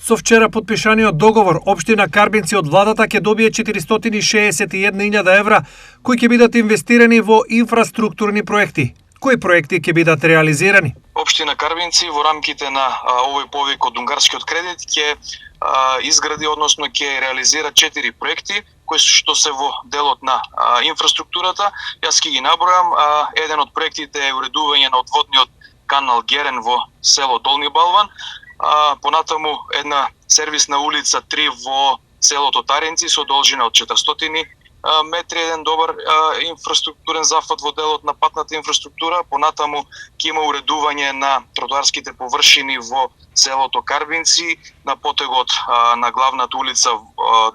Со вчера подпишаниот договор, општина Карбинци од владата ќе добие 461.000 евра, кои ќе бидат инвестирани во инфраструктурни проекти. Кои проекти ќе бидат реализирани? Општина Карбинци во рамките на овој повик од унгарскиот кредит ќе изгради, односно ќе реализира 4 проекти кои што се во делот на инфраструктурата. Јас ќе ги набројам. Еден од проектите е уредување на одводниот канал Герен во село Долни Балван. Понатаму една сервисна улица 3 во селото Таринци со должина од 400 метри, еден добар инфраструктурен зафат во делот на патната инфраструктура. Понатаму ќе има уредување на тротоарските површини во селото Карбинци, на потегот на главната улица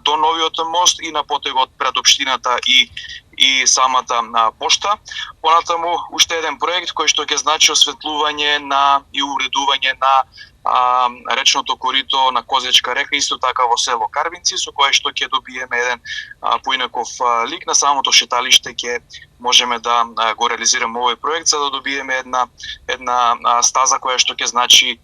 до новиот мост и на потегот пред општината и самата пошта. Понатаму уште еден проект кој што ќе значи осветлување на и уредување на речното корито на Козечка река, исто така во село Карбинци, со кое што ќе добиеме еден поинаков лик на самото шеталиште. Ќе можеме да го реализираме овој проект за да добиеме една стаза која што ќе значи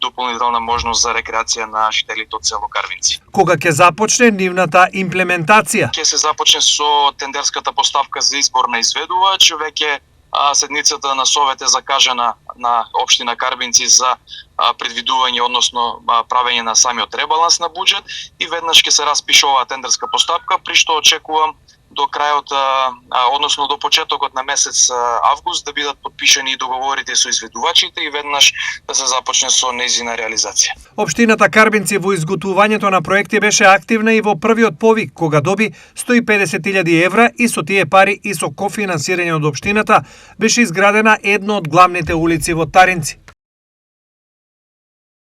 дополнителна можност за рекреација на жителите од село Карбинци. Кога ќе започне нивната имплементација? Ќе се започне со тендерската поставка за избор на изведувач. Веќе седницата на совет е закажана на општина Карбинци за предвидување, односно правење на самиот ребаланс на буџет, и веднаш ќе се распише оваа тендерска постапка, при што очекувам до крајот, односно до почетокот на месец август да бидат подпишани договорите со изведувачите и веднаш да се започне со нејзина реализација. Општината Карбинци во изготвувањето на проекти беше активна и во првиот повик, кога доби 150.000 евра и со тие пари и со кофинансирање од општината беше изградена една од главните улици во Таринци.